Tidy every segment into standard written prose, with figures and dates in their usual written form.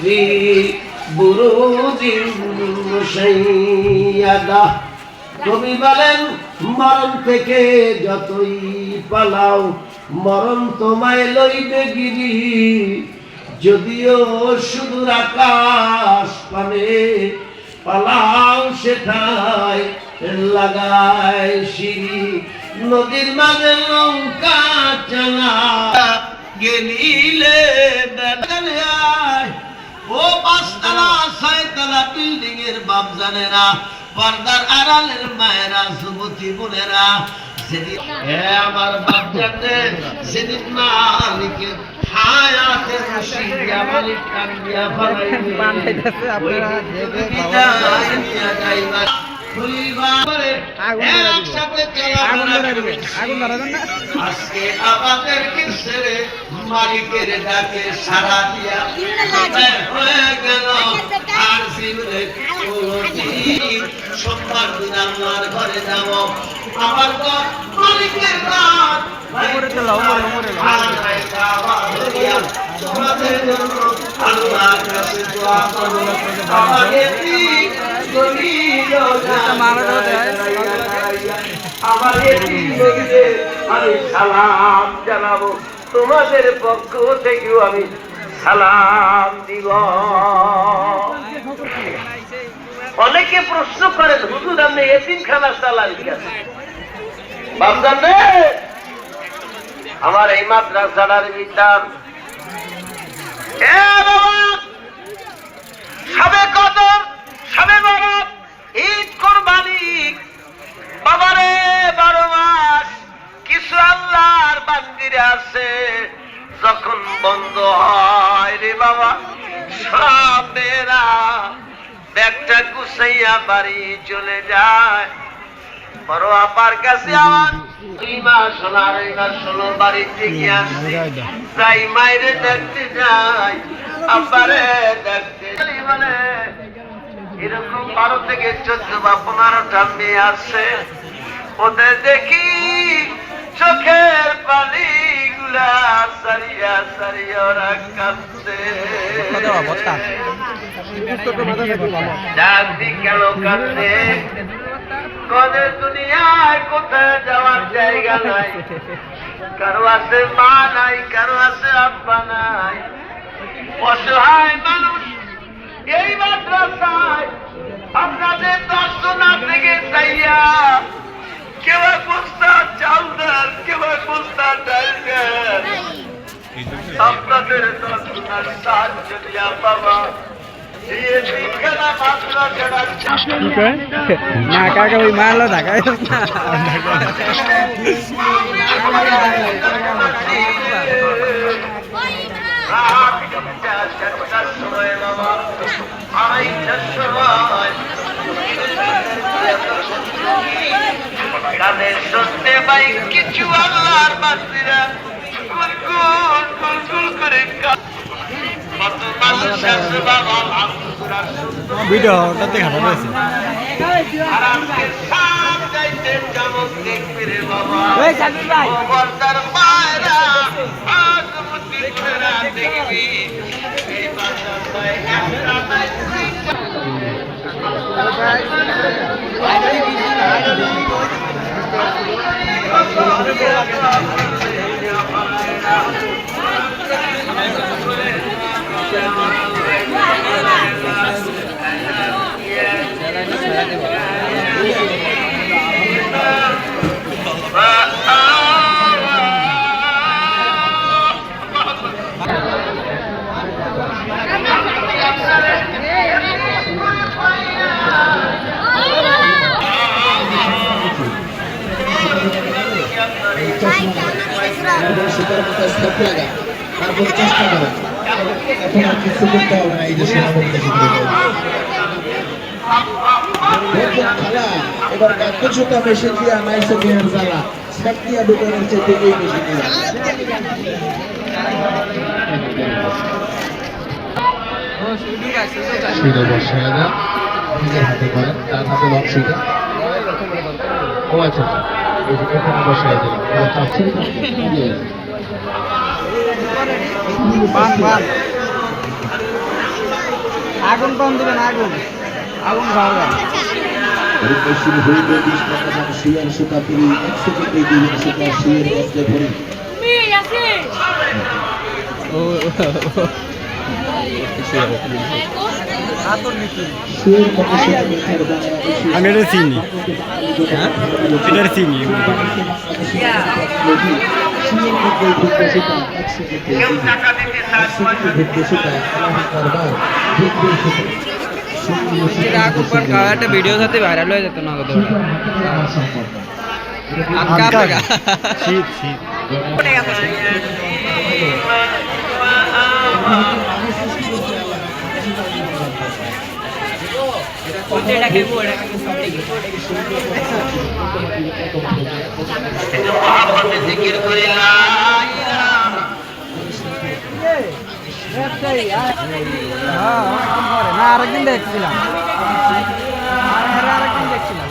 ফি বুরুজিন মুশাইয়াদা। কবি বলেন মরণ থেকে যতই পালাও মরণ তোমায় লইবে গিরি, যদিও সুদূর আকাশ পানে পালাও সেথায় লাগায় সিঁড়ি। নদীর মাঝে নৌকা চালা গেলিলে ও পাঁচতলা ছয়তলা বিল্ডিং এর বাপ জানে না, পর্দার আড়ালের মায়েরা যুবতী বোনেরা সেদিন আমার বাপ জানে সেদিন মালিকে হায়াতের রশিয়া মালিক কান্দিয়া ফলাইবে আজকে আমাদেরকে ছেড়ে মালিকের ডাকে সারা দিয়া হয়ে গেল আর জীবনে সোমবার দিন আল্লাহর ঘরে যাব। আমার তো মালিকের নাম আল্লাহর কাছে দোয়া করব আমাদের আমি সালাম জানাবো, তোমাদের পক্ষ থেকেও আমি সালাম দিব। অনেকে প্রশ্ন করেন হুজুর আপনি এতিমখানা চালান কেন? বাপজান রে, আমার এই মাদ্রাসার ভিতর সবে কদর সবে বরাত ঈদ কোরবানি বাবারে 12 মাস কিছু আল্লাহর বান্দিরে আছে যখন বন্ধ হয় রে বাবা সব মেয়েরা ব্যাগটা গুছাইয়া বাড়ি চলে যায়। বড় আপার কাছে আমার 2 মাস হলো 2.5 মাস হলো বাড়িতে গিয়ে আসছি, তাই মায়েরে দেখতে যাই আব্বারে দেখতে মানে এরকম 12 থেকে 14 বা 15টা মেয়ে আছে, ওদের দেখি চোখের পানি গুলা সারিয়া সারিয়া ওরা কাঁদছে। জানতি কেন কাঁদছে? কদের দুনিয়ায় কোথায় যাওয়ার জায়গা নাই, কারো আছে মা নাই, কারো আছে আব্বা নাই, অসহায় মানুষ এই মাদ্রাসায় আপনাদের দর্শনা থেকে চাইয়া কেউ বস্তা চাল দেন, কেউ বস্তা ডাল দেন, আপনাদের দর্শনার সাহায্য দিয়া বাবা না কাকা ওই মারলো ঢাকায় শুনতে পাই কিছু আল্লাহর বান্দিরা গুনগুন গুনগুন করে কত মানুষ আছে বাবা ভিডিওটা দেখানো হয়েছে। আর আজকে সব চাইতে চমক দেখবে রে বাবা বর্দার মায়েরা আজ মুক্তি করে দেখবি এই বাচ্চাটায় একটা নাই তারপর চেষ্টা করেন, এখন আর কিছু করতে হবে না। এই যে সেনাবাহিনী খেলা এবার 100টা মেশিন দিয়া 900 বিয়ার জ্বালা সব দিয়া দোকানের চেয়ে এই মেশিন দিয়া শুনে বসায় দেন, নিজের হাতে করেন, তার হাতে বাক্সটা ও আচ্ছা এই যে এখানে বসায় দিলাম আগুন কম দিবেন, আগুন আগুন ভাড়া পশ্চিম হইতে 20 টাকা দাম শিয়ার সুতা পুরি 100 টাকা দিবেন সুতা শিয়ার বদলে ভরি শিয়ার কমিশন মিঠার দানা আমি এটা চিনি, হ্যাঁ এটা চিনি। শিয়ার মধ্যে ঢুকতে সুতা 100 টাকা দিবেন 100 টাকা ঢুকতে সুতা আল্লাহ দরবার ঢুকতে সুতা আগুন পর একটা ভিডিও সাথে ভাইরাল হয়ে যেত না কত শীত শীত জিকির করি লা ইলাহা না আরেকদিন দেখছিলাম, আরেকদিন দেখছিলাম।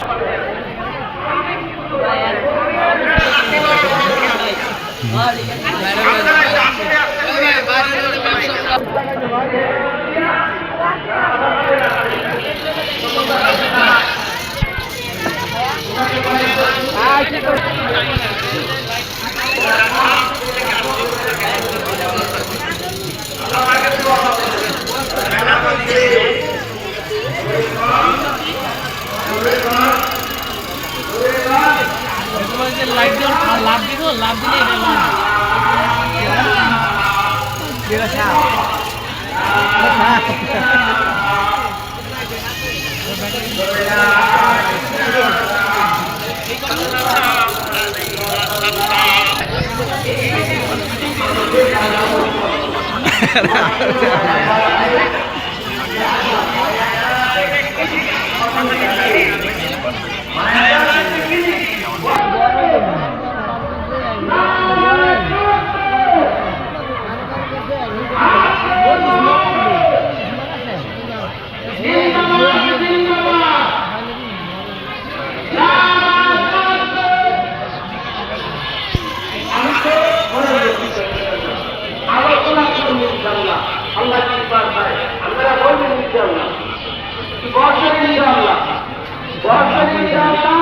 লাভ দিব, লাভ দিলে আল্লাহ কি পায় আমরা বলবেন ইনশাআল্লাহ বর্ষা ইনশাআল্লাহ বর্ষা ইনশাআল্লাহ